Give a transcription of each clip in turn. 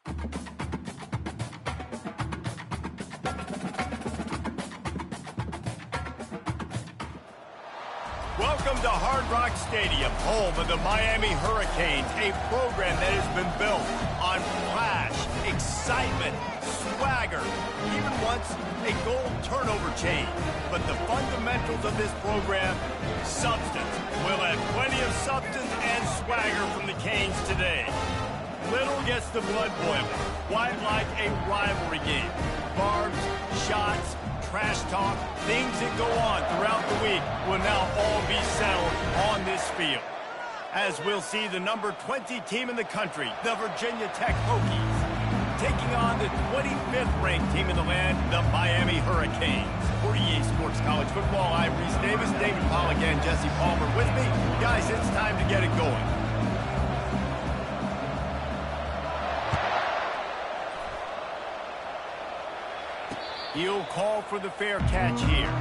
Welcome to Hard Rock Stadium, home of the Miami Hurricanes, a program that has been built on flash, excitement, swagger, even once a goal turnover chain. But the fundamentals of this program, substance. We'll have plenty of substance and swagger from the Canes today. Little gets the blood boiling, quite like a rivalry game. Barbs, shots, trash talk, things that go on throughout the week will now all be settled on this field. As we'll see the number 20 team in the country, the Virginia Tech Hokies, taking on the 25th ranked team in the land, the Miami Hurricanes. For EA Sports College Football, I'm Reese Davis, David Pollack, and Jesse Palmer with me. Guys, it's time to get it going. He'll call for the fair catch here.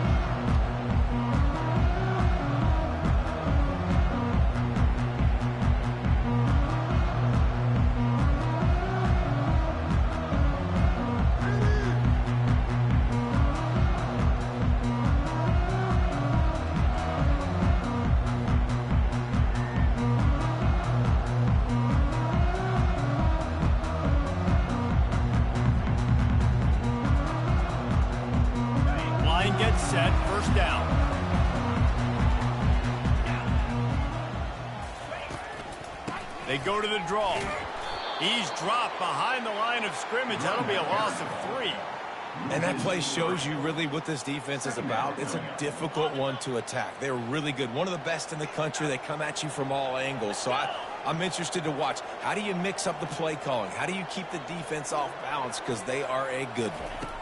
Gets set, first down. They go to the draw. He's dropped behind the line of scrimmage. That'll be a loss of 3. And that play shows you really what this defense is about. It's a difficult one to attack. They're really good. One of the best in the country. They come at you from all angles. So I'm interested to watch. How do you mix up the play calling? How do you keep the defense off balance? Because they are a good one.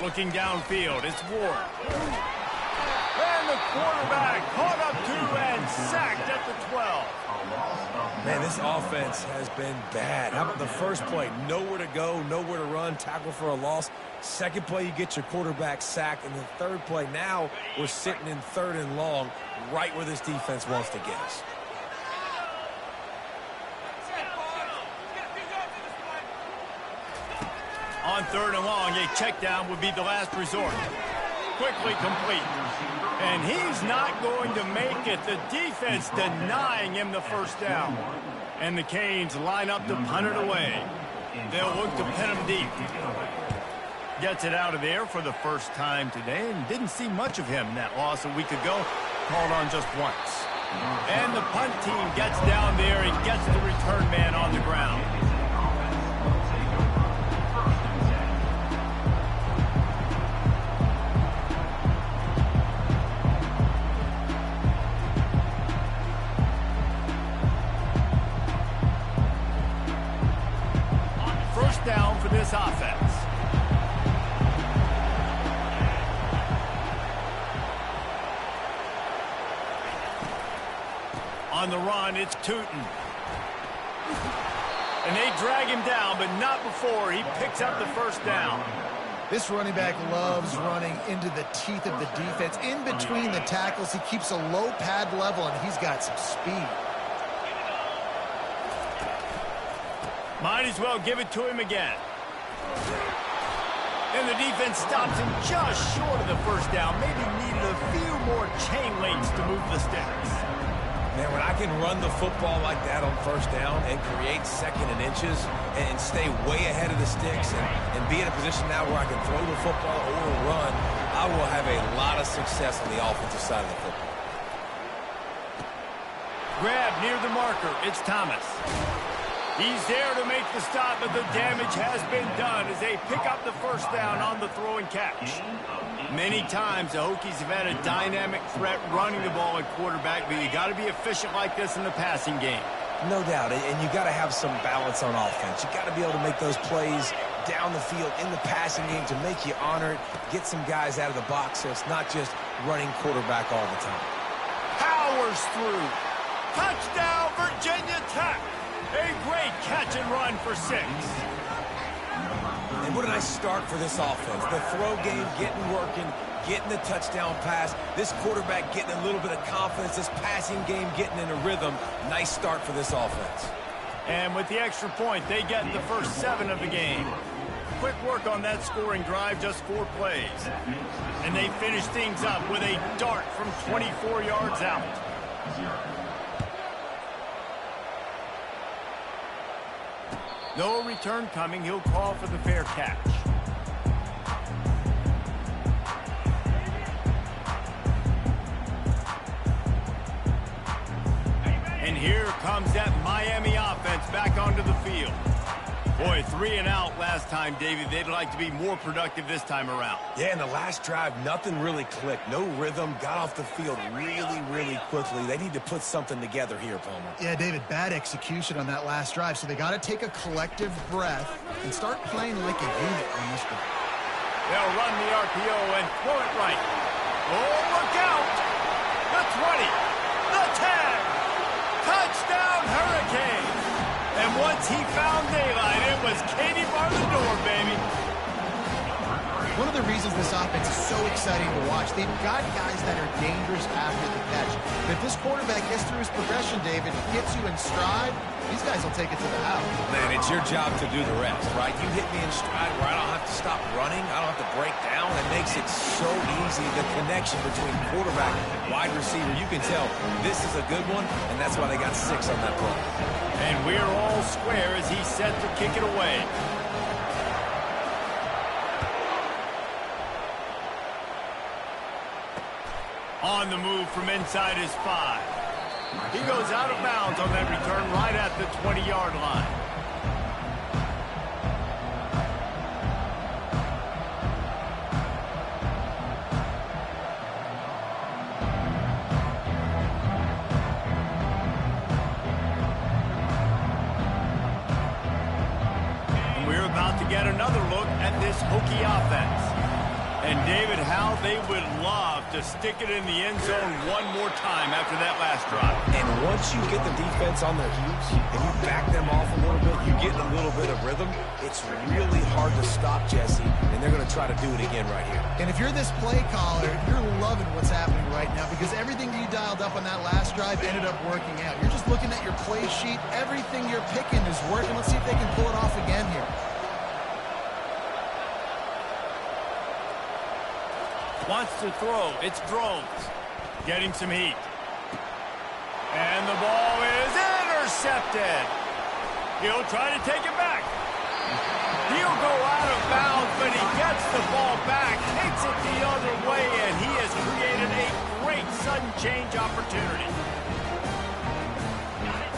Looking downfield, it's Ward. And the quarterback caught up to and sacked at the 12. Man, this offense has been bad. How about the first play? Nowhere to go, nowhere to run, tackle for a loss. Second play, you get your quarterback sacked. And the third play, now we're sitting in 3rd and long, right where this defense wants to get us. On 3rd and long, a check down would be the last resort. Quickly complete. And he's not going to make it. The defense denying him the first down. And the Canes line up to punt it away. They'll look to pin him deep. Gets it out of there for the first time today, and didn't see much of him in that loss a week ago. Called on just once. And the punt team gets down there and gets the return man on the ground. Down for this offense. On the run, it's Tootin. And they drag him down, but not before he picks up the first down. This running back loves running into the teeth of the defense. In between the tackles, he keeps a low pad level, and he's got some speed. Might as well give it to him again. And the defense stops him just short of the first down. Maybe needed a few more chain links to move the sticks. Man, when I can run the football like that on first down and create 2nd and inches and stay way ahead of the sticks and be in a position now where I can throw the football or run, I will have a lot of success on the offensive side of the football. Grab near the marker. It's Thomas. He's there to make the stop, but the damage has been done as they pick up the first down on the throw and catch. Many times the Hokies have had a dynamic threat running the ball at quarterback, but you got to be efficient like this in the passing game. No doubt, and you got to have some balance on offense. You got to be able to make those plays down the field in the passing game to make you honor it, get some guys out of the box so it's not just running quarterback all the time. Powers through. Touchdown, Virginia Tech. A great catch and run for 6. And what a nice start for this offense. The throw game getting working, getting the touchdown pass. This quarterback getting a little bit of confidence. This passing game getting in a rhythm. Nice start for this offense. And with the extra point, they get the first 7 of the game. Quick work on that scoring drive, just 4 plays. And they finish things up with a dart from 24 yards out. No return coming. He'll call for the fair catch. And here comes that Miami offense back onto the field. Boy, 3 and out last time, David. They'd like to be more productive this time around. Yeah, in the last drive, nothing really clicked. No rhythm, got off the field really quickly. They need to put something together here, Palmer. Yeah, David, bad execution on that last drive, so they got to take a collective breath and start playing like a unit on this one. They'll run the RPO and throw it right. Oh, look out! The 20, the 10, touchdown Hurricanes! And once he found daylight, it was Katie bar the door, baby. One of the reasons this offense is so exciting to watch, they've got guys that are dangerous after the catch. But if this quarterback gets through his progression, David, gets you in stride, these guys will take it to the house. Man, it's your job to do the rest, right? You hit me in stride where I don't have to stop running. I don't have to break down. It makes it so easy, the connection between quarterback and wide receiver. You can tell this is a good one, and that's why they got 6 on that play. And we're all square as he's set to kick it away. On the move from inside his 5. He goes out of bounds on that return right at the 20-yard line. Get another look at this hokey offense. And David, how they would love to stick it in the end zone one more time after that last drive. And once you get the defense on their heels and you back them off a little bit, you get a little bit of rhythm, it's really hard to stop Jesse, and they're going to try to do it again right here. And if you're this play caller, you're loving what's happening right now because everything you dialed up on that last drive ended up working out. You're just looking at your play sheet. Everything you're picking is working. Let's see if they can pull it off again here. Wants to throw. It's Drones. Getting some heat. And the ball is intercepted. He'll try to take it back. He'll go out of bounds, but he gets the ball back, takes it the other way, and he has created a great sudden change opportunity.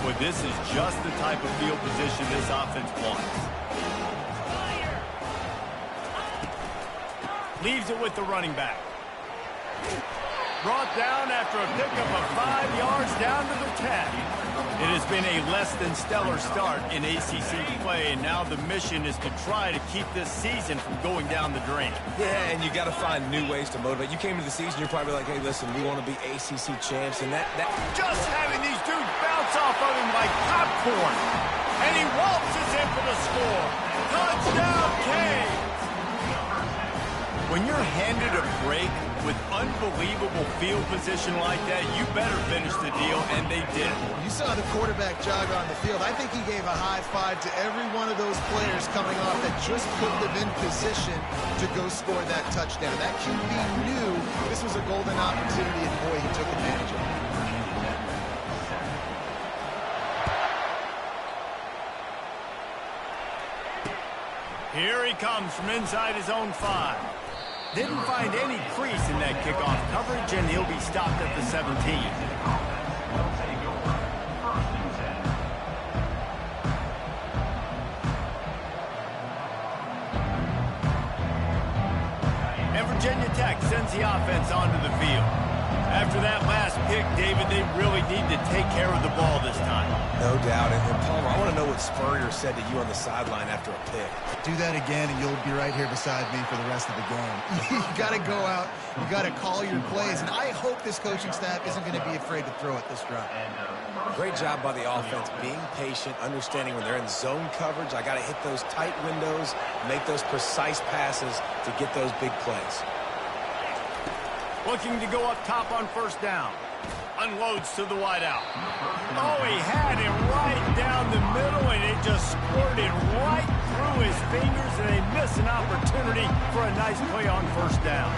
Well, this is just the type of field position this offense wants. Leaves it with the running back. Brought down after a pickup of 5 yards down to the 10. It has been a less than stellar start in ACC play, and now the mission is to try to keep this season from going down the drain. Yeah, and you got to find new ways to motivate. You came into the season, you're probably like, hey, listen, we want to be ACC champs, and that... Just having these dudes bounce off of him like popcorn. And he waltzes in for the score. Touchdown, Canes! When you're handed a break with unbelievable field position like that, you better finish the deal, and they did. You saw the quarterback jog on the field. I think he gave a high five to every one of those players coming off that just put them in position to go score that touchdown. That QB knew this was a golden opportunity, and boy, he took advantage of it. Here he comes from inside his own 5. Didn't find any crease in that kickoff coverage, and he'll be stopped at the 17. And Virginia Tech sends the offense onto the field. After that last pick, David, they really need to take care of the ball this time. No doubt. And Palmer, I want to know what Spurrier said to you on the sideline after a pick. Do that again, and you'll be right here beside me for the rest of the game. You got to go out. You got to call your plays. And I hope this coaching staff isn't going to be afraid to throw it this drive. Great job by the offense, being patient, understanding when they're in zone coverage, I got to hit those tight windows, make those precise passes to get those big plays. Looking to go up top on first down. Unloads to the wideout. Oh, he had him right down the middle, for a nice play on first down.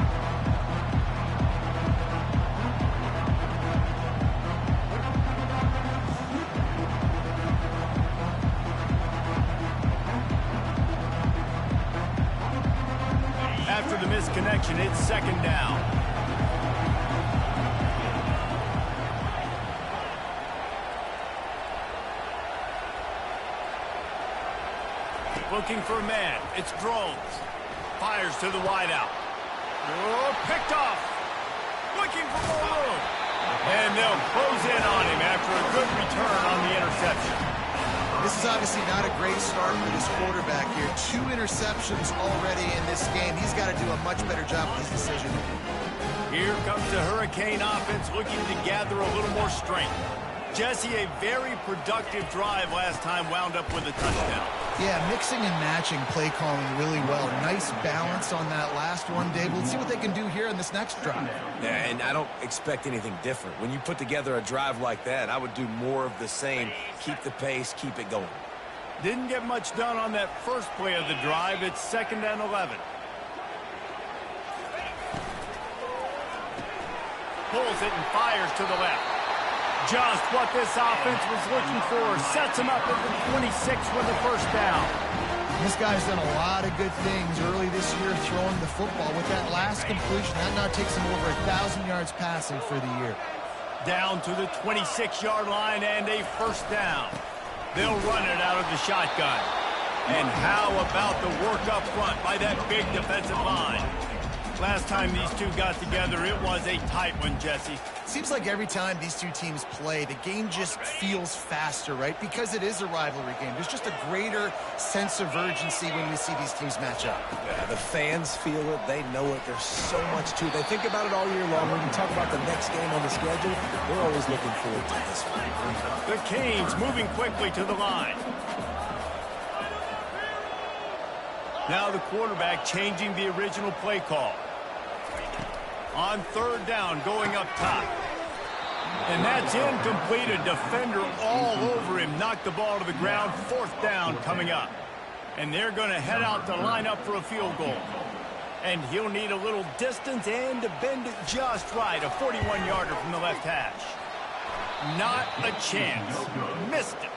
After the missed connection, it's second down. Looking for a man. It's Drones. Fires to the wideout. Oh, picked off. Looking for more room. And they'll close in on him after a good return on the interception. This is obviously not a great start for this quarterback here. 2 interceptions already in this game. He's got to do a much better job with his decision. Here comes the Hurricane offense looking to gather a little more strength. Jesse, a very productive drive last time wound up with a touchdown. Yeah, mixing and matching play calling really well. Nice balance on that last one, Dave. Let's see what they can do here in this next drive. Yeah, and I don't expect anything different. When you put together a drive like that, I would do more of the same. Keep the pace, keep it going. Didn't get much done on that first play of the drive. It's 2nd and 11. Pulls it and fires to the left. Just what this offense was looking for. Sets him up at the 26 with the first down. This guy's done a lot of good things early this year throwing the football. With that last completion, that now takes him over 1,000 yards passing for the year. Down to the 26-yard line and a first down. They'll run it out of the shotgun. And how about the work up front by that big defensive line? Last time these two got together, it was a tight one, Jesse. Seems like every time these two teams play, the game just feels faster, right? Because it is a rivalry game. There's just a greater sense of urgency when we see these teams match up. Yeah, the fans feel it. They know it. There's so much to it. They think about it all year long. When you talk about the next game on the schedule, they're always looking forward to this one. The Canes moving quickly to the line. Now the quarterback changing the original play call. On 3rd down, going up top. And that's incomplete. A defender all over him. Knocked the ball to the ground. 4th down coming up. And they're going to head out to line up for a field goal. And he'll need a little distance and to bend it just right. A 41-yarder from the left hash. Not a chance. Missed it.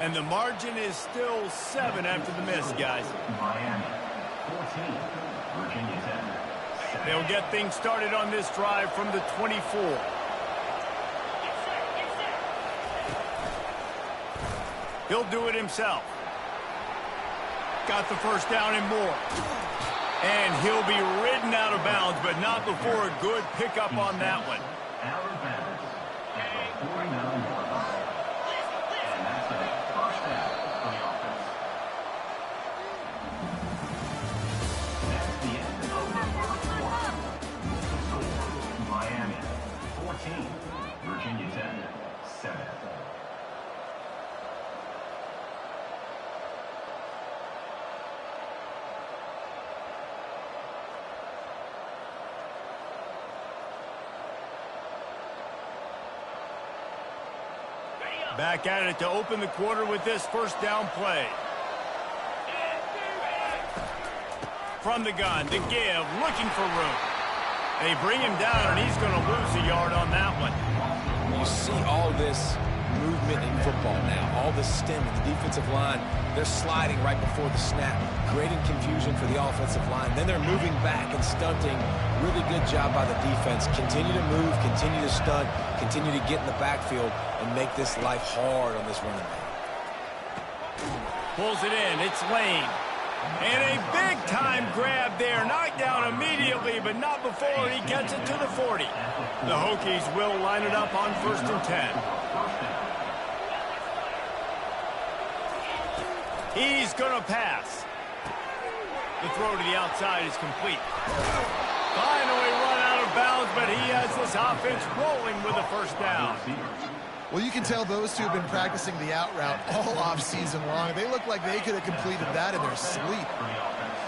And the margin is still 7 after the miss, guys. Miami, 14, Virginia 10. They'll get things started on this drive from the 24. He'll do it himself. Got the first down and more. And he'll be ridden out of bounds, but not before a good pickup on that one. Out of bounds at the 49-yard line. And that's a first down for the offense. That's the end of the first quarter. Score, Miami 14, Virginia 10, 7. Back at it to open the quarter with this first down play. From the gun, the give, looking for room. They bring him down, and he's going to lose a yard on that one. You see all this movement in football now. All the stemming, the defensive line, they're sliding right before the snap, creating confusion for the offensive line. Then they're moving back and stunting. Really good job by the defense. Continue to move, continue to stunt, continue to get in the backfield and make this life hard on this running back. Pulls it in. It's Lane. And a big-time grab there. Knocked down immediately, but not before he gets it to the 40. The Hokies will line it up on 1st and 10. He's going to pass. The throw to the outside is complete. Finally run out of bounds, but he has this offense rolling with a first down. Well, you can tell those two have been practicing the out route all off-season long. They look like they could have completed that in their sleep.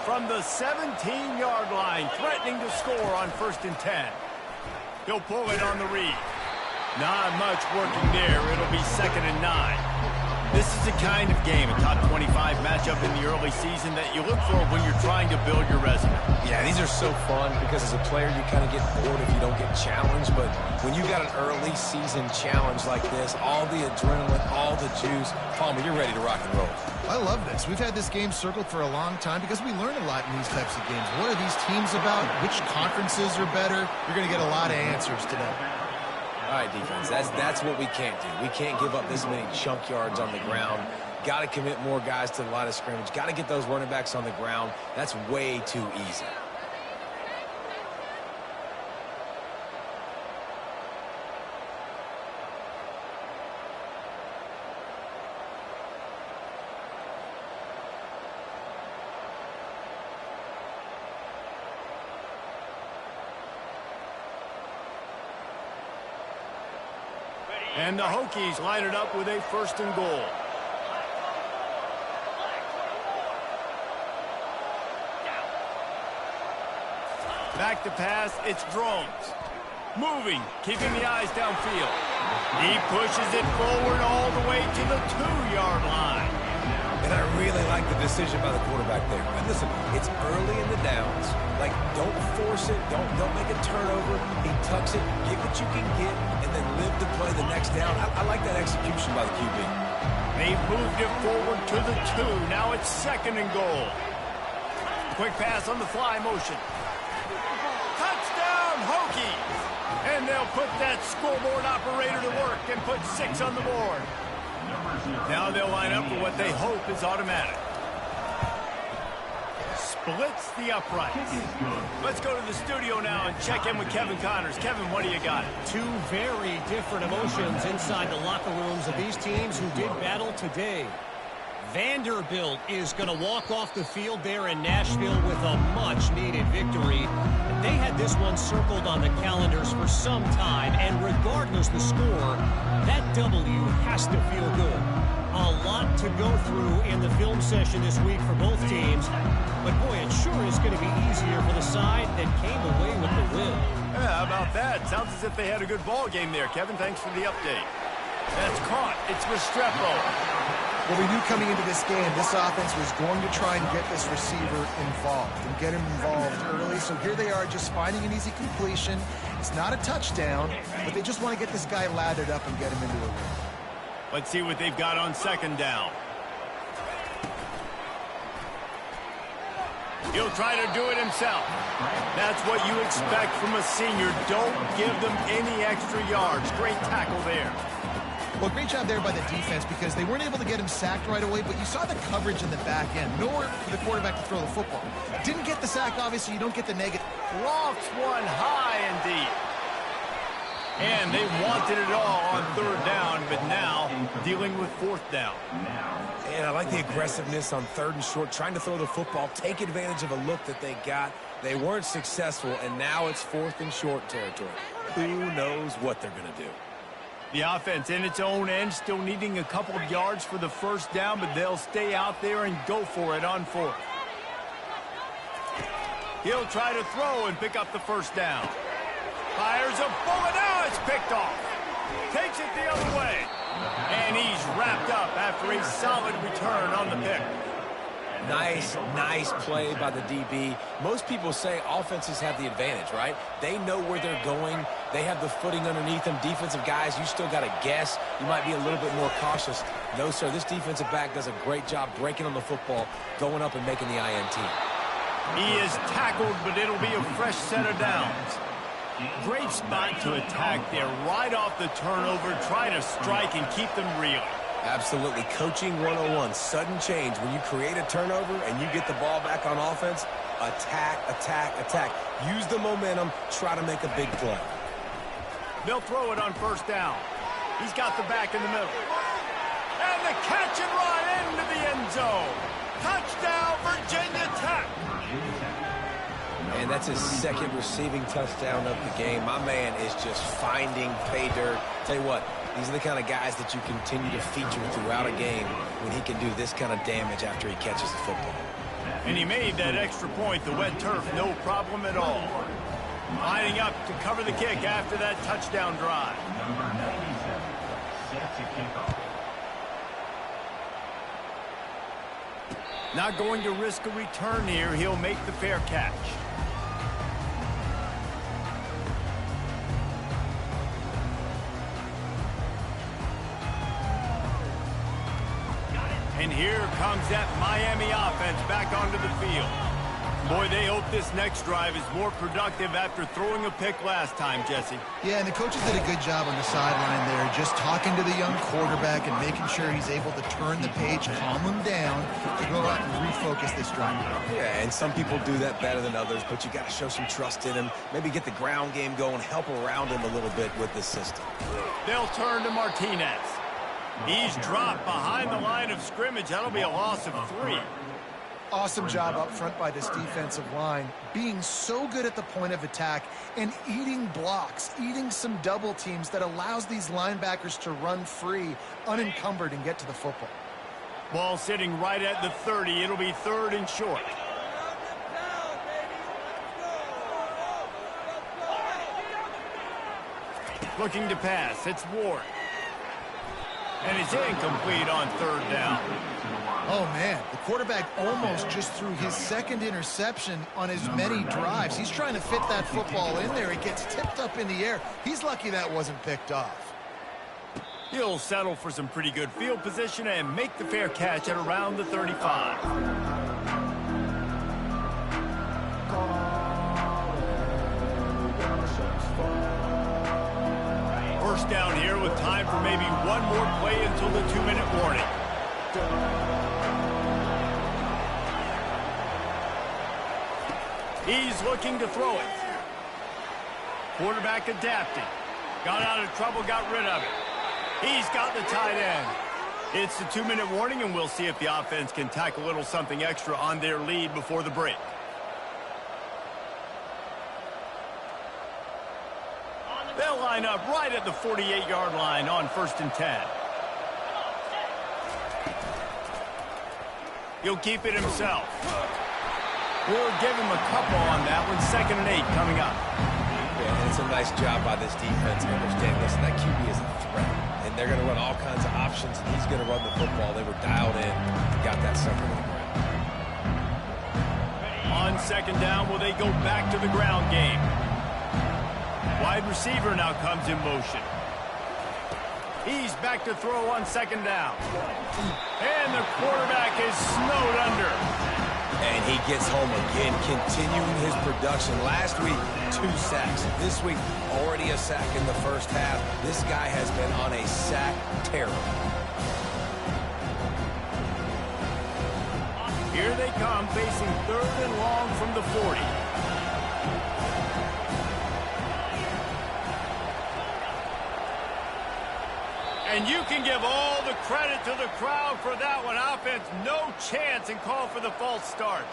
From the 17-yard line, threatening to score on 1st and 10. He'll pull it on the read. Not much working there. It'll be 2nd and 9. This is the kind of game, a top 25 matchup in the early season, that you look for when you're trying to build your resume. Yeah, these are so fun because as a player, you kind of get bored if you don't get challenged. But when you got an early season challenge like this, all the adrenaline, all the juice, Palmer, you're ready to rock and roll. I love this. We've had this game circled for a long time because we learn a lot in these types of games. What are these teams about? Which conferences are better? You're going to get a lot of answers today. All right, defense, that's what we can't do. We can't give up this many chunk yards on the ground. Got to commit more guys to the line of scrimmage. Got to get those running backs on the ground. That's way too easy. And the Hokies line it up with a 1st and goal. Back to pass, it's Drones. Moving, keeping the eyes downfield. He pushes it forward all the way to the 2-yard line. And I really like the decision by the quarterback there. And listen, it's early in the downs. Like, don't force it. Don't make a turnover. He tucks it, get what you can get, and then live to play the next down. I like that execution by the QB. They've moved it forward to the 2. Now it's 2nd and goal. Quick pass on the fly motion. Touchdown, Hokies! And they'll put that scoreboard operator to work and put 6 on the board. Now they'll line up for what they hope is automatic. Splits the uprights. Let's go to the studio now and check in with Kevin Connors. Kevin, what do you got? Two very different emotions inside the locker rooms of these teams who did battle today. Vanderbilt is going to walk off the field there in Nashville with a much-needed victory. They had this one circled on the calendars for some time, and regardless the score, that W has to feel good. A lot to go through in the film session this week for both teams, but boy, it sure is going to be easier for the side that came away with the win. Yeah, how about that? Sounds as if they had a good ball game there. Kevin, thanks for the update. That's caught. It's Restrepo. Well, we knew coming into this game, this offense was going to try and get this receiver involved and get him involved early. So here they are just finding an easy completion. It's not a touchdown, but they just want to get this guy lathered up and get him into a win. Let's see what they've got on 2nd down. He'll try to do it himself. That's what you expect from a senior. Don't give them any extra yards. Great tackle there. Well, great job there by the defense because they weren't able to get him sacked right away, but you saw the coverage in the back end. Nowhere for the quarterback to throw the football. Didn't get the sack, obviously. You don't get the negative. Lofts one high indeed. And they wanted it all on 3rd down, but now dealing with 4th down. And I like the aggressiveness on 3rd and short, trying to throw the football, take advantage of a look that they got. They weren't successful, and now it's 4th and short territory. Who knows what they're going to do? The offense in its own end, still needing a couple of yards for the 1st down, but they'll stay out there and go for it on 4th. He'll try to throw and pick up the 1st down. Fires a bullet. Now it's picked off. Takes it the other way. And he's wrapped up after a solid return on the pick. Nice play by the DB. Most people say offenses have the advantage, right? They know where they're going. They have the footing underneath them. Defensive guys, you still got to guess. You might be a little bit more cautious. No, sir, this defensive back does a great job breaking on the football, going up and making the INT. He is tackled, but it'll be a fresh set of downs. Great spot to attack there. Right off the turnover, try to strike and keep them reeling. Absolutely. Coaching 101. Sudden change. When you create a turnover and you get the ball back on offense, attack. Use the momentum. Try to make a big play. They'll throw it on 1st down. He's got the back in the middle. And the catch and run into the end zone. Touchdown, Virginia Tech. And that's his 2nd receiving touchdown of the game. My man is just finding pay dirt. Tell you what, these are the kind of guys that you continue to feature throughout a game when he can do this kind of damage after he catches the football. And he made that extra point, the wet turf, no problem at all. Lining up to cover the kick after that touchdown drive. Number 97 set to kick off. Not going to risk a return here. He'll make the fair catch. And here comes that Miami offense back onto the field. Boy, they hope this next drive is more productive after throwing a pick last time, Jesse. Yeah, and the coaches did a good job on the sideline there, just talking to the young quarterback and making sure he's able to turn the page, calm him down to go out and refocus this drive. Yeah, and some people do that better than others, but you got to show some trust in him. Maybe get the ground game going, help around him a little bit with this system. They'll turn to Martinez. He's dropped behind the line of scrimmage. That'll be a loss of 3. Awesome job up front by this defensive line, being so good at the point of attack and eating blocks, eating some double teams that allows these linebackers to run free, unencumbered, and get to the football. Ball sitting right at the 30. It'll be 3rd and short. Looking to pass. It's Ward. And it's incomplete on 3rd down. Oh, man, the quarterback almost just threw his 2nd interception on as many drives. He's trying to fit that football in there. It gets tipped up in the air. He's lucky that wasn't picked off. He'll settle for some pretty good field position and make the fair catch at around the 35. First down here with time for maybe one more play until the 2-minute warning. He's looking to throw it. Quarterback adapting. Got out of trouble, got rid of it. He's got the tight end. It's the 2-minute warning, and we'll see if the offense can tack a little something extra on their lead before the break. They'll line up right at the 48-yard line on 1st and 10. He'll keep it himself. We'll give him a couple on that one. 2nd and 8 coming up. Yeah, and it's a nice job by this defense. Understand, listen, that QB is a threat. And they're going to run all kinds of options, and he's going to run the football. They were dialed in. Got that sucker to the ground. On 2nd down, will they go back to the ground game? Wide receiver now comes in motion. He's back to throw on 2nd down. And the quarterback is snowed under. And he gets home again, continuing his production. Last week, 2 sacks. This week, already a sack in the first half. This guy has been on a sack tear. Here they come, facing 3rd and long from the 40. And you can give all the credit to the crowd for that one. Offense, no chance, and call for the false start.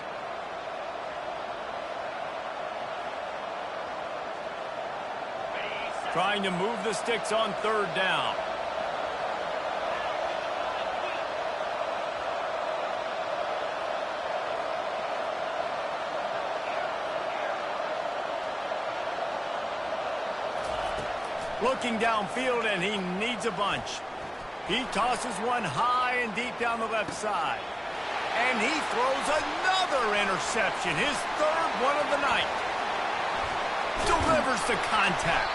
Trying to move the sticks on 3rd down. Looking downfield, and he needs a bunch. He tosses one high and deep down the left side. And he throws another interception, his 3rd one of the night. Delivers the contact.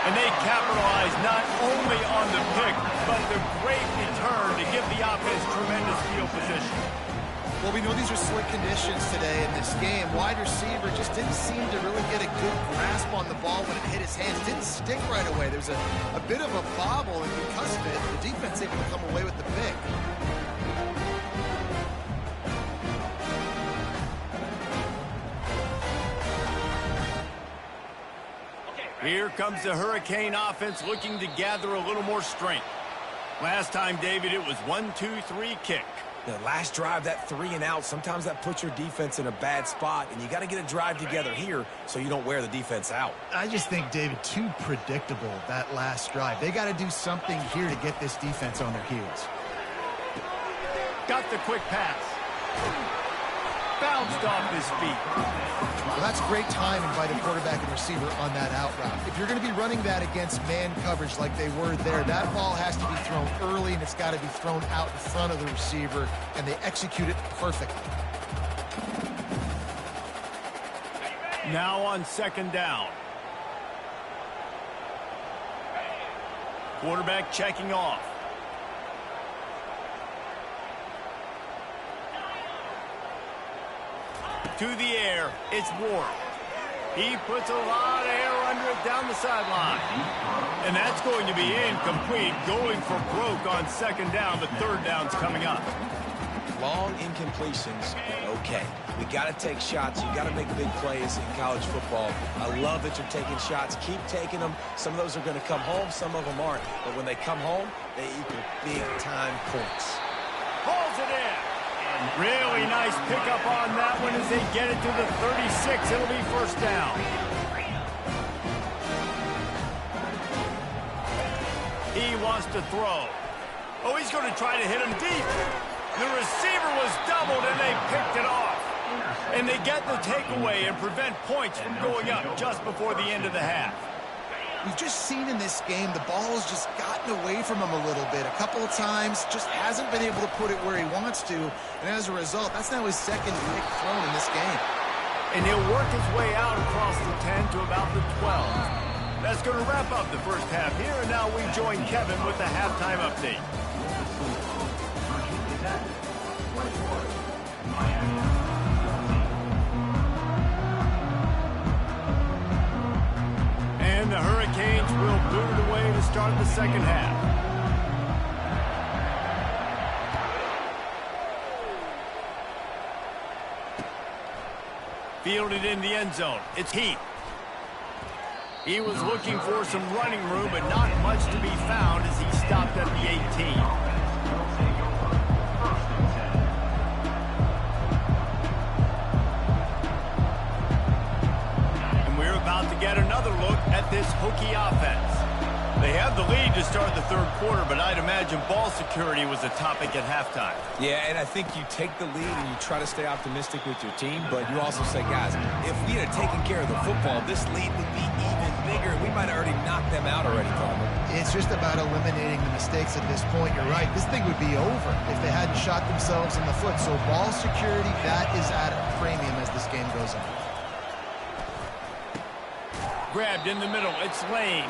And they capitalize not only on the pick, but the great return to give the offense tremendous field position. Well, we know these are slick conditions today in this game. Wide receiver just didn't seem to really get a good grasp on the ball when it hit his hands. Didn't stick right away. There's a bit of a bobble, and because of it, the defense able to come away with the pick. Here comes the Hurricane offense looking to gather a little more strength. Last time, David, it was 1-2-3 kick. The last drive, that 3 and out, sometimes that puts your defense in a bad spot, and you got to get a drive together here so you don't wear the defense out. I just think, David, too predictable, that last drive. They got to do something here to get this defense on their heels. Got the quick pass. bounced off his feet. Well, that's great timing by the quarterback and receiver on that out route. If you're going to be running that against man coverage like they were there, that ball has to be thrown early, and it's got to be thrown out in front of the receiver, and they execute it perfectly. Now on second down. Quarterback checking off. To the air, it's Ward. He puts a lot of air under it down the sideline. And that's going to be incomplete, going for broke on second down, but third down's coming up. Long incompletions, okay. We got to take shots. You got to make big plays in college football. I love that you're taking shots. Keep taking them. Some of those are going to come home. Some of them aren't. But when they come home, they equal big-time points. Pulls it in. Really nice pickup on that one as they get it to the 36. It'll be first down. He wants to throw. Oh, he's going to try to hit him deep. The receiver was doubled, and they picked it off. And they get the takeaway and prevent points from going up just before the end of the half. We've just seen in this game the ball has just gotten away from him a little bit. A couple of times, just hasn't been able to put it where he wants to. And as a result, that's now his second pick thrown in this game. And he'll work his way out across the 10 to about the 12. That's going to wrap up the first half here. And now we join Kevin with the halftime update. And the Hurricanes will boot it away to start the second half. Fielded in the end zone. It's Heath. He was looking for some running room, but not much to be found as he stopped at the 18. About to get another look at this Hokie offense. They have the lead to start the third quarter, but I'd imagine ball security was a topic at halftime. Yeah, and I think you take the lead and you try to stay optimistic with your team, but you also say, guys, if we had taken care of the football, this lead would be even bigger. We might have already knocked them out already, Palmer. It's just about eliminating the mistakes at this point. You're right. This thing would be over if they hadn't shot themselves in the foot. So ball security, that is at a premium as this game goes on. Grabbed in the middle, it's Lane.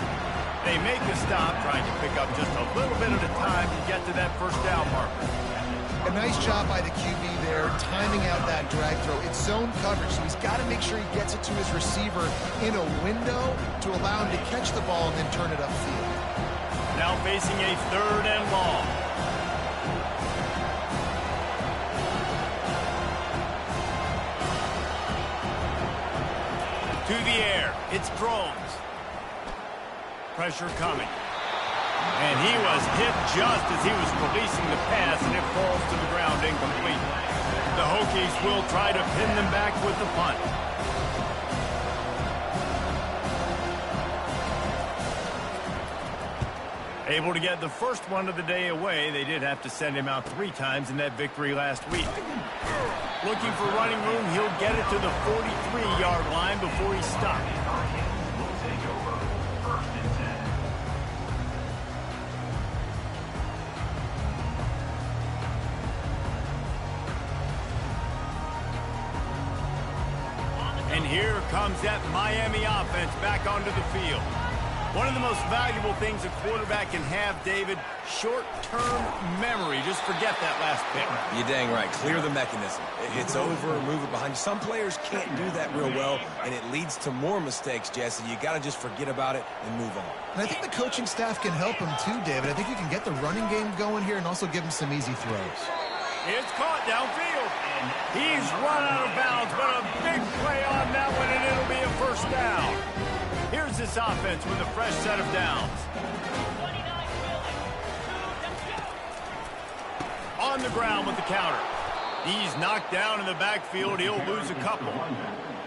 They make the stop, trying to pick up just a little bit at a time to get to that first down marker. A nice job by the QB there, timing out that drag throw. It's zone coverage, so he's got to make sure he gets it to his receiver in a window to allow him to catch the ball and then turn it upfield. Now facing a third and long. To the air, it's Drones. Pressure coming. And he was hit just as he was releasing the pass, and it falls to the ground incomplete. The Hokies will try to pin them back with the punt. Able to get the first one of the day away. They did have to send him out 3 times in that victory last week. Looking for running room, he'll get it to the 43-yard line before he stopped. And here comes that Miami offense back onto the field. One of the most valuable things a quarterback can have, David, short-term memory. Just forget that last pick. You're dang right. Clear the mechanism. It's over, move it behind you. Some players can't do that real well, and it leads to more mistakes, Jesse. You got to just forget about it and move on. And I think the coaching staff can help him too, David. I think you can get the running game going here and also give him some easy throws. It's caught downfield. He's run out of bounds, but a big play on that one, and it'll be a first down. Here's this offense with a fresh set of downs. On the ground with the counter. He's knocked down in the backfield. He'll lose a couple.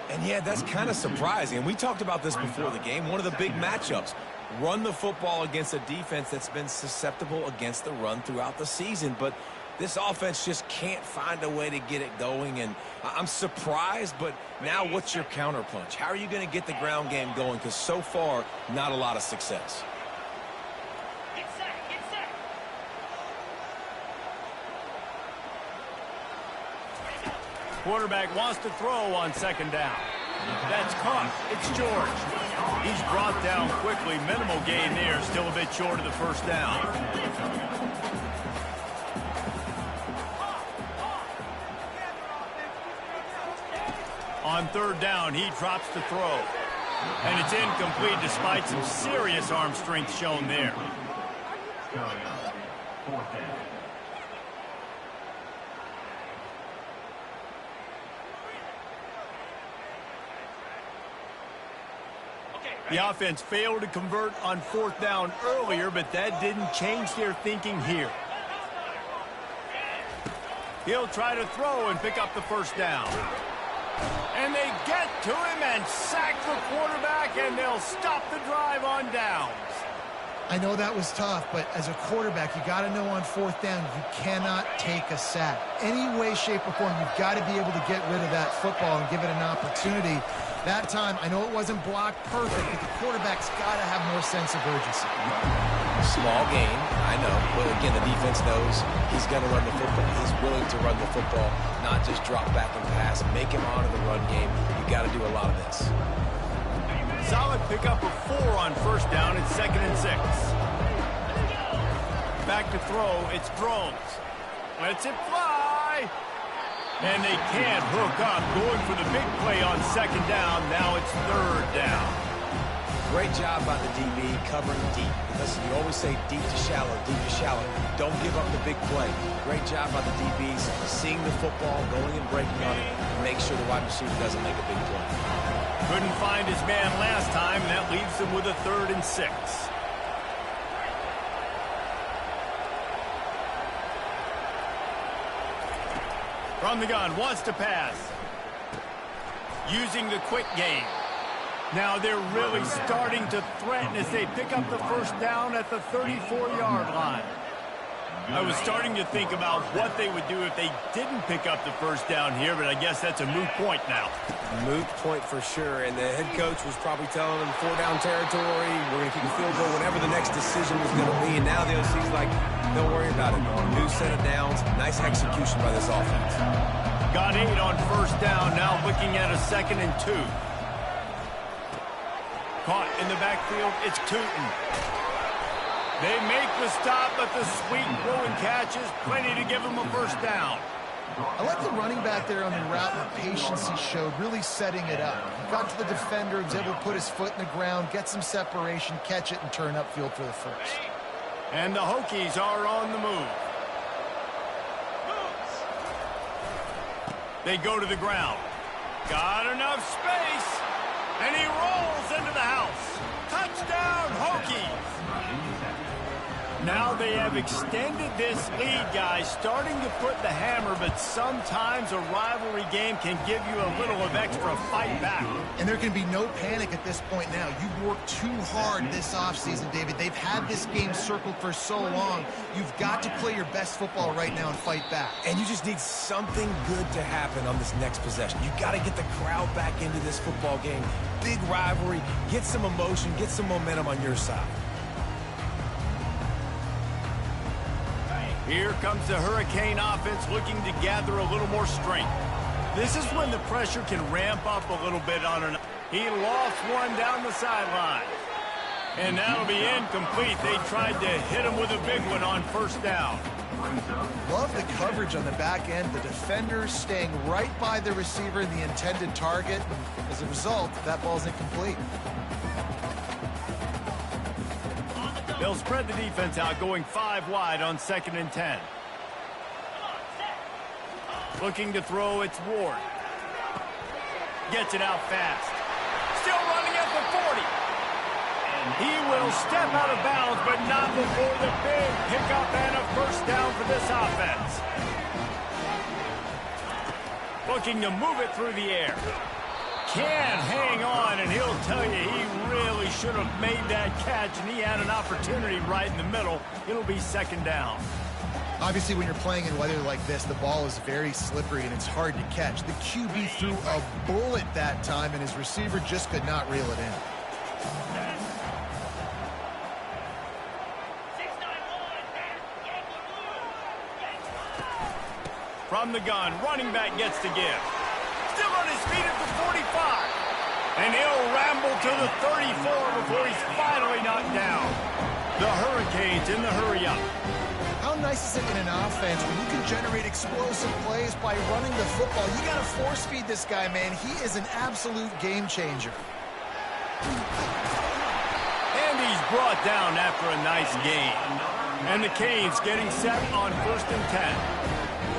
And yeah, that's kind of surprising. And we talked about this before the game. One of the big matchups. Run the football against a defense that's been susceptible against the run throughout the season. But This offense just can't find a way to get it going, and I'm surprised, but now what's your counterpunch? How are you going to get the ground game going? Because so far, not a lot of success. Quarterback wants to throw on second down. That's caught. It's George. He's brought down quickly. Minimal gain there. Still a bit short of the first down. On third down, he drops to throw. And it's incomplete despite some serious arm strength shown there. The offense failed to convert on fourth down earlier, but that didn't change their thinking here. He'll try to throw and pick up the first down. And they get to him and sack the quarterback, and they'll stop the drive on downs. I know that was tough, but as a quarterback, you got to know on fourth down, you cannot take a sack. Any way, shape, or form, you've got to be able to get rid of that football and give it an opportunity. That time, I know it wasn't blocked perfect, but the quarterback's got to have more sense of urgency. Small gain, I know. But again, the defense knows he's going to run the football. He's willing to run the football, not just drop back and pass. Make him honor the run game. You got to do a lot of this. Solid pickup of 4 on first down. It's 2nd and 6. Back to throw. It's Drones. Lets it fly. And they can't hook up. Going for the big play on second down. Now it's third down. Great job by the DB covering deep. Listen, you always say deep to shallow, deep to shallow. Don't give up the big play. Great job by the DBs seeing the football, going and breaking on it, and make sure the wide receiver doesn't make a big play. Couldn't find his man last time, and that leaves him with a 3rd and 6. From the gun, wants to pass. Using the quick game. Now they're really starting to threaten as they pick up the first down at the 34-yard line. I was starting to think about what they would do if they didn't pick up the first down here, but I guess that's a moot point now. Moot point for sure, and the head coach was probably telling them 4-down territory, we're going to keep a field goal, whatever the next decision was going to be, and now the OC's like, don't worry about it. New set of downs, nice execution by this offense. Got 8 on first down, now looking at a 2nd and 2. Caught in the backfield, it's Tootin. They make the stop, but the sweet throw and catch is plenty to give them a first down. I like the running back there on the route and the patience he showed, really setting it up. He got to the defender, was able to put his foot in the ground, get some separation, catch it, and turn upfield for the first. And the Hokies are on the move. They go to the ground. Got enough space. And he rolls into the house. Touchdown, Hokies. Now they have extended this lead, guys, starting to put the hammer, but sometimes a rivalry game can give you a little of extra fight back. And there can be no panic at this point now. You've worked too hard this offseason, David. They've had this game circled for so long. You've got to play your best football right now and fight back. And you just need something good to happen on this next possession. You got to get the crowd back into this football game. Big rivalry, get some emotion, get some momentum on your side. Here comes the Hurricane offense looking to gather a little more strength. This is when the pressure can ramp up a little bit on an... He lost one down the sideline. And that'll be incomplete. They tried to hit him with a big one on first down. Love the coverage on the back end. The defenders staying right by the receiver in the intended target. As a result, that ball's incomplete. They'll spread the defense out, going 5 wide on 2nd and 10. Looking to throw, it's Ward. Gets it out fast. Still running at the 40. And he will step out of bounds, but not before the big pickup and a first down for this offense. Looking to move it through the air. Can hang on, and he'll tell you he really should have made that catch, and he had an opportunity right in the middle. It'll be 2nd down. Obviously, when you're playing in weather like this, the ball is very slippery and it's hard to catch. The QB threw a bullet that time, and his receiver just could not reel it in. From the gun, running back gets to give. Still on his feet at the 45. And he'll ramble to the 34 before he's finally knocked down. The Hurricanes in the hurry-up. How nice is it in an offense when you can generate explosive plays by running the football? You got to force-feed this guy, man. He is an absolute game changer. And he's brought down after a nice gain. And the Canes getting set on 1st and 10.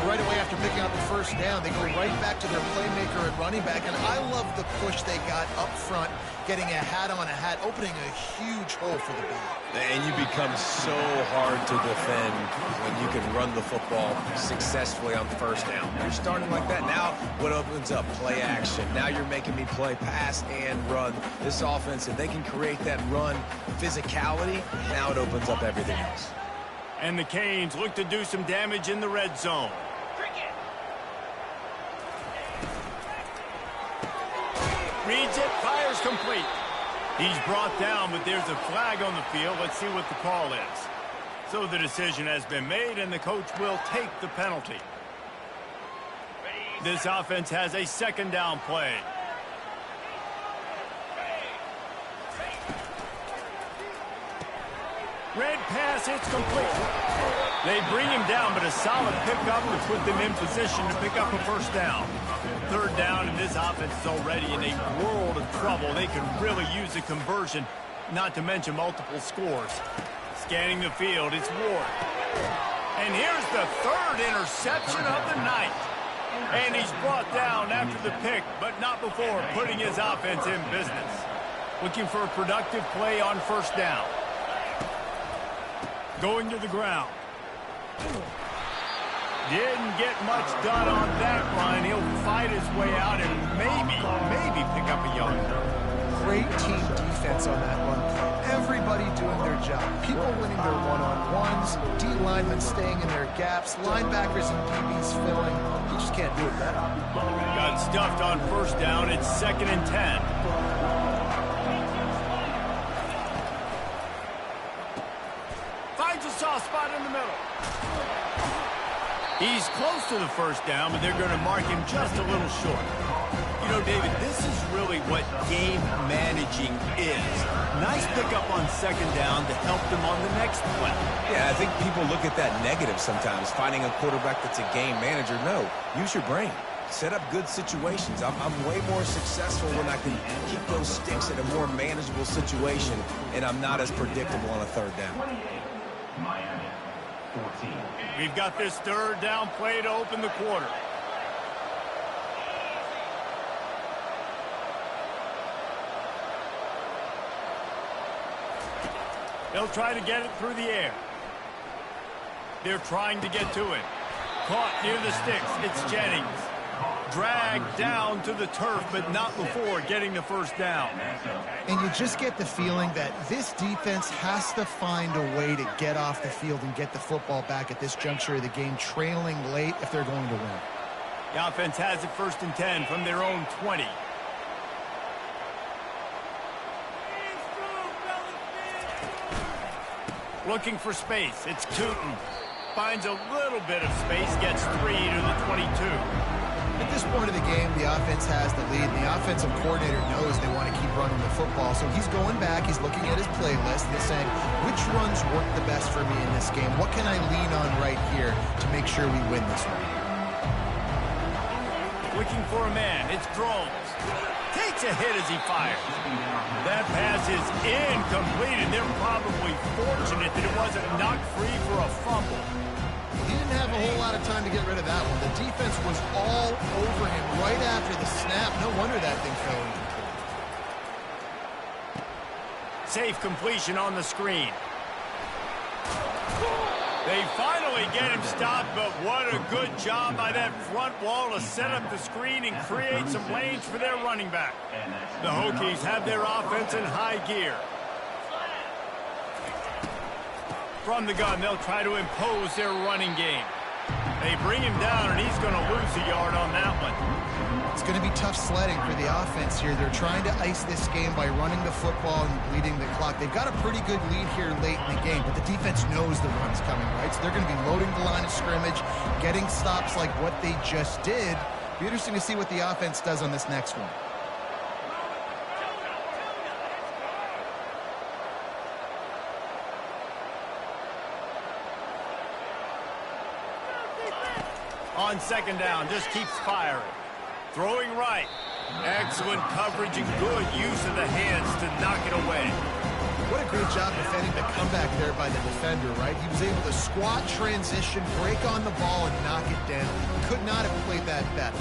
Right away after picking up the first down, they go right back to their playmaker at running back. And I love the push they got up front, getting a hat on a hat, opening a huge hole for the back. And you become so hard to defend when you can run the football successfully on first down. You're starting like that. Now what opens up? Play action. Now you're making me play pass and run. This offense, if they can create that run physicality, now it opens up everything else. And the Canes look to do some damage in the red zone. Reads it, fires complete. He's brought down, but there's a flag on the field. Let's see what the call is. So the decision has been made, and the coach will take the penalty. This offense has a 2nd down play. Red pass, it's complete. They bring him down, but a solid pickup to put them in position to pick up a 1st down. 3rd down, and this offense is already in a world of trouble. They can really use a conversion, not to mention multiple scores. Scanning the field, it's Ward. And here's the 3rd interception of the night. And he's brought down after the pick, but not before putting his offense in business. Looking for a productive play on 1st down. Going to the ground. Didn't get much done on that run. He'll fight his way out and maybe pick up a yard. Great team defense on that run play. Everybody doing their job. People winning their one-on-ones, D linemen staying in their gaps, linebackers and DBs filling. You just can't do it better. Got stuffed on 1st down. It's 2nd and 10. Finds a soft spot in the middle. He's close to the 1st down, but they're going to mark him just a little short. You know, David, this is really what game managing is. Nice pickup on 2nd down to help them on the next play. Yeah, I think people look at that negative sometimes, finding a quarterback that's a game manager. No, use your brain. Set up good situations. I'm way more successful when I can keep those sticks in a more manageable situation, and I'm not as predictable on a 3rd down. Miami, 14. We've got this 3rd down play to open the quarter. They'll try to get it through the air. They're trying to get to it. Caught near the sticks. It's Jennings. Dragged down to the turf, but not before getting the 1st down. And you just get the feeling that this defense has to find a way to get off the field and get the football back at this juncture of the game, trailing late if they're going to win. The offense has it 1st and 10 from their own 20. Looking for space. It's Tootin. Finds a little bit of space, gets 3 to the 22. At this point of the game, the offense has the lead, and the offensive coordinator knows they want to keep running the football. So he's going back, he's looking at his playlist, and he's saying, which runs work the best for me in this game? What can I lean on right here to make sure we win this one? Looking for a man. It's Groves. Takes a hit as he fires. That pass is incomplete, and they're probably fortunate that it wasn't knocked free for a fumble. He didn't have a whole lot of time to get rid of that one. The defense was all over him right after the snap. No wonder that thing fell incomplete. Safe completion on the screen. They finally get him stopped, but what a good job by that front wall to set up the screen and create some lanes for their running back. The Hokies have their offense in high gear. From the gun, they'll try to impose their running game. They bring him down, and he's going to lose a yard on that one. It's going to be tough sledding for the offense here. They're trying to ice this game by running the football and leading the clock. They've got a pretty good lead here late in the game, but the defense knows the run's coming, right? So they're going to be loading the line of scrimmage, getting stops like what they just did. Be interesting to see what the offense does on this next one. On second down, just keeps firing. Throwing right. Excellent coverage and good use of the hands to knock it away. What a great job defending the comeback there by the defender, right? He was able to squat, transition, break on the ball, and knock it down. Could not have played that better.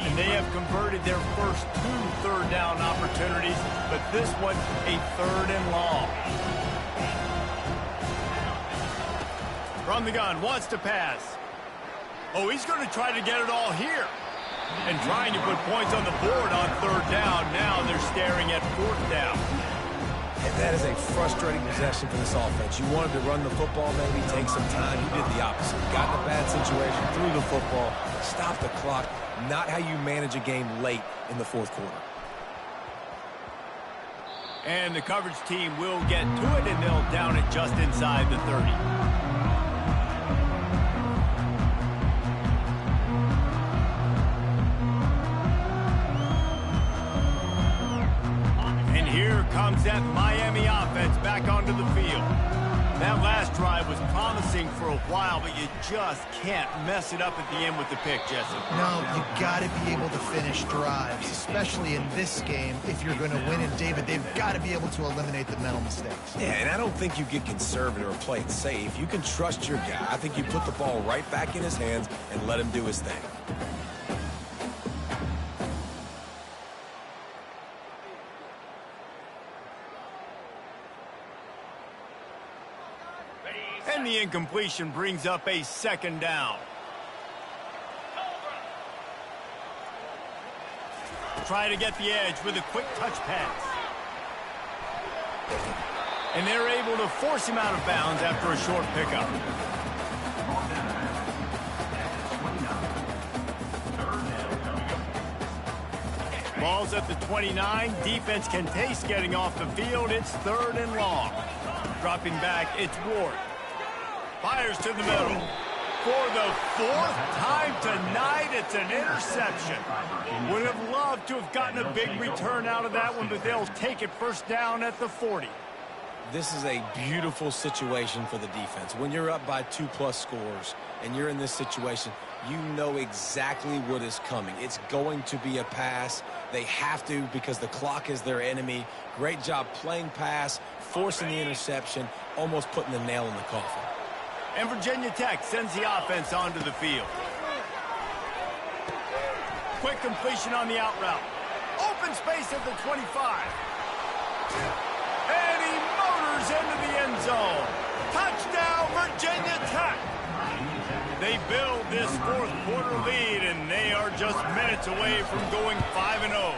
And they have converted their first 2 third-down opportunities, but this one a 3rd and long. From the gun, wants to pass. Oh, he's going to try to get it all here. And trying to put points on the board on 3rd down. Now they're staring at 4th down. And that is a frustrating possession for this offense. You wanted to run the football, maybe take some time. You did the opposite. Got in a bad situation, threw the football, stopped the clock. Not how you manage a game late in the 4th quarter. And the coverage team will get to it, and they'll down it just inside the 30. Here comes that Miami offense back onto the field. That last drive was promising for a while, but you just can't mess it up at the end with the pick, Jesse. No, you got to be able to finish drives, especially in this game if you're going to win. And, David, they've got to be able to eliminate the mental mistakes. Yeah, and I don't think you get conservative or play it safe. You can trust your guy. I think you put the ball right back in his hands and let him do his thing. And the incompletion brings up a 2nd down. Try to get the edge with a quick touch pass. And they're able to force him out of bounds after a short pickup. Ball's at the 29. Defense can taste getting off the field. It's 3rd and long. Dropping back, it's Ward. Fires to the middle. For the 4th time tonight, it's an interception. Would have loved to have gotten a big return out of that one, but they'll take it 1st down at the 40. This is a beautiful situation for the defense. When you're up by 2+ scores and you're in this situation, you know exactly what is coming. It's going to be a pass. They have to because the clock is their enemy. Great job playing pass, forcing the interception, almost putting the nail in the coffin. And Virginia Tech sends the offense onto the field. Quick completion on the out route. Open space at the 25. And he motors into the end zone. Touchdown, Virginia Tech. They build this 4th quarter lead, and they are just minutes away from going 5-0.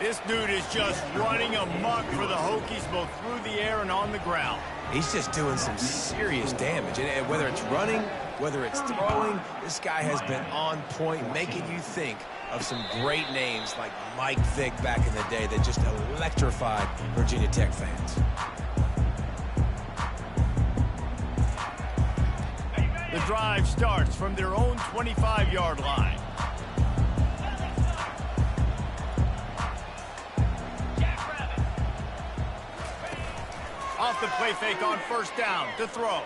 This dude is just running amok for the Hokies, both through the air and on the ground. He's just doing some serious damage. And whether it's running, whether it's throwing, this guy has been on point, making you think of some great names like Mike Vick back in the day that just electrified Virginia Tech fans. The drive starts from their own 25-yard line. Off the play fake on 1st down to throw.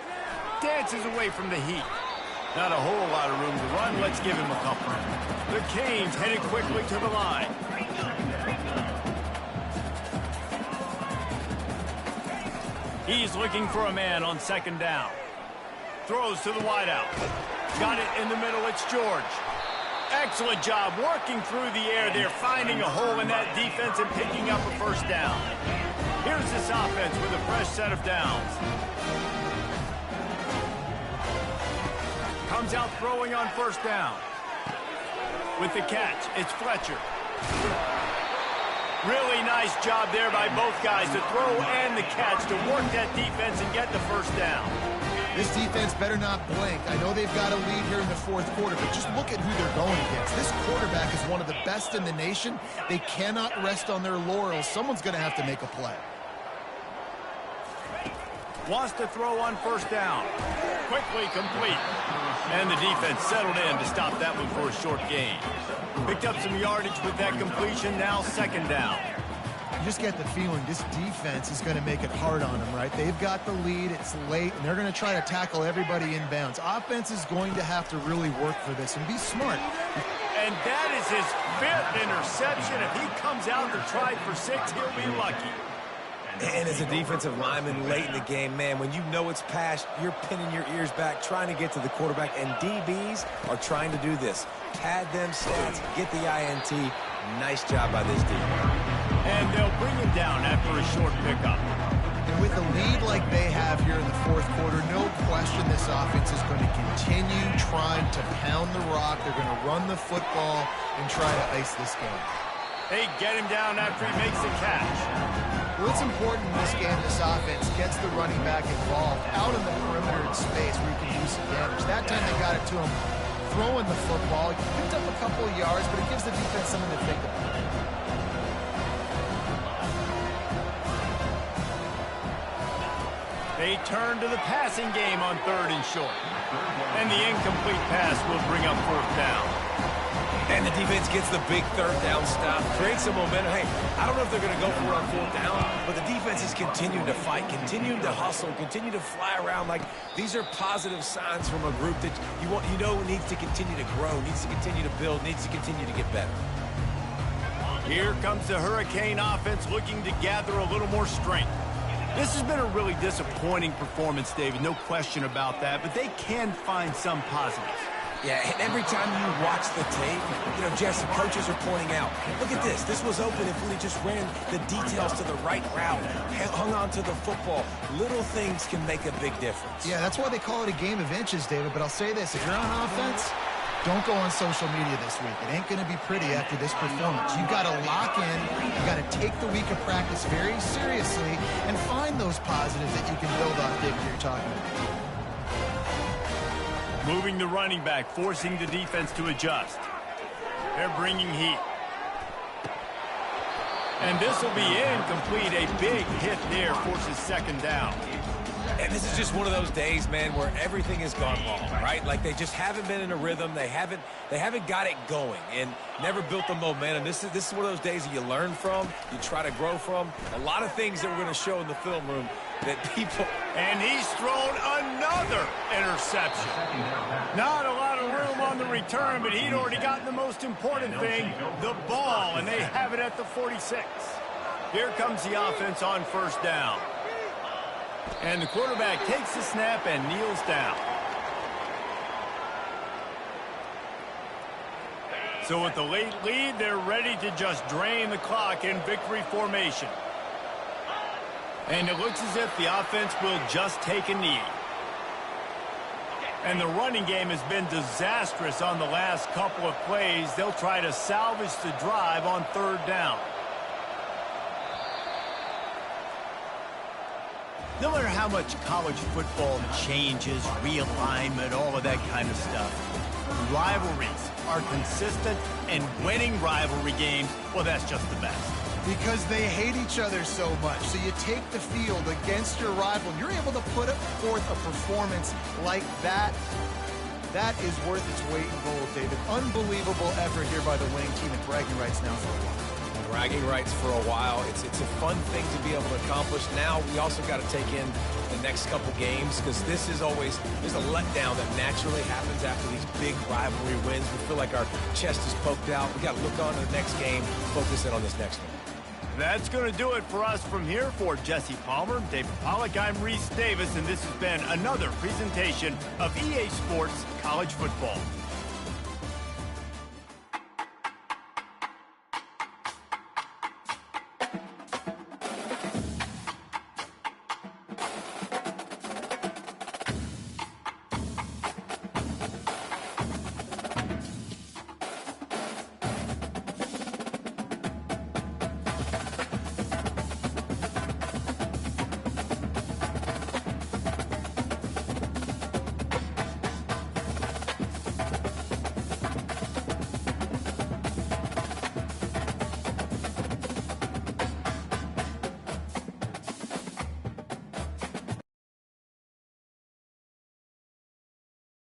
Dances away from the heat. Not a whole lot of room to run. Let's give him a couple. The Canes headed quickly to the line. He's looking for a man on 2nd down. Throws to the wideout. Got it in the middle. It's George. Excellent job working through the air. They're finding a hole in that defense and picking up a 1st down. Here's this offense with a fresh set of downs. Comes out throwing on 1st down. With the catch, it's Fletcher. Really nice job there by both guys to throw and the catch to work that defense and get the first down. This defense better not blink. I know they've got a lead here in the fourth quarter, but just look at who they're going against. This quarterback is one of the best in the nation. They cannot rest on their laurels. Someone's going to have to make a play. Wants to throw on first down. Quickly complete. And the defense settled in to stop that one for a short gain. Picked up some yardage with that completion. Now second down. You just get the feeling this defense is going to make it hard on them, right? They've got the lead. It's late, and they're going to try to tackle everybody inbounds. Offense is going to have to really work for this and be smart. And that is his 5th interception. If he comes out to try for 6, he'll be lucky. And as a defensive lineman late in the game, man, when you know it's past, you're pinning your ears back, trying to get to the quarterback, and DBs are trying to do this. Pad them stats, get the INT. Nice job by this defense. And they'll bring him down after a short pickup. And with a lead like they have here in the fourth quarter, no question this offense is going to continue trying to pound the rock. They're going to run the football and try to ice this game. They get him down after he makes the catch. What's important in this game, this offense gets the running back involved out in the perimeter in space where you can do some damage. That time they got it to him throwing the football. He picked up a couple of yards, but it gives the defense something to think about. They turn to the passing game on 3rd and short. And the incomplete pass will bring up 4th down. And the defense gets the big 3rd down stop, creates some momentum. Hey, I don't know if they're going to go for it on 4th down, but the defense is continuing to fight, continuing to hustle, continue to fly around. Like, these are positive signs from a group that you know needs to continue to grow, needs to continue to build, needs to continue to get better. Here comes the Hurricane offense looking to gather a little more strength. This has been a really disappointing performance, David, no question about that, but they can find some positives. Yeah, and every time you watch the tape, you know, Jesse, coaches are pointing out, look at this. This was open if we just ran the details to the right route, hung on to the football. Little things can make a big difference. Yeah, that's why they call it a game of inches, David. But I'll say this, if you're on offense, don't go on social media this week. It ain't going to be pretty after this performance. You've got to lock in. You've got to take the week of practice very seriously and find those positives that you can build off, David, you're talking about. Moving the running back, forcing the defense to adjust. They're bringing heat. And this will be incomplete. A big hit there forces 2nd down. And this is just one of those days, man, where everything has gone wrong, right? Like they just haven't been in a rhythm. They haven't got it going and never built the momentum. This is one of those days that you learn from, you try to grow from. A lot of things that we're going to show in the film room that people... And he's thrown another interception. Not a lot of room on the return, but he'd already gotten the most important thing, the ball, and they have it at the 46. Here comes the offense on 1st down. And the quarterback takes the snap and kneels down. So with the late lead, they're ready to just drain the clock in victory formation. And it looks as if the offense will just take a knee. And the running game has been disastrous on the last couple of plays. They'll try to salvage the drive on 3rd down. No matter how much college football changes, realignment, all of that kind of stuff, rivalries are consistent, and winning rivalry games, well, that's just the best. Because they hate each other so much. So you take the field against your rival, and you're able to put forth a performance like that. That is worth its weight in gold, David. Unbelievable effort here by the winning team, and bragging rights now for a while. Bragging rights for a while. It's a fun thing to be able to accomplish. Now we also got to take in the next couple games because this is always, there's a letdown that naturally happens after these big rivalry wins. We feel like our chest is poked out. We got to look on to the next game, focus in on this next one. That's going to do it for us from here. For Jesse Palmer, David Pollack, I'm Reese Davis, and this has been another presentation of EA Sports College Football.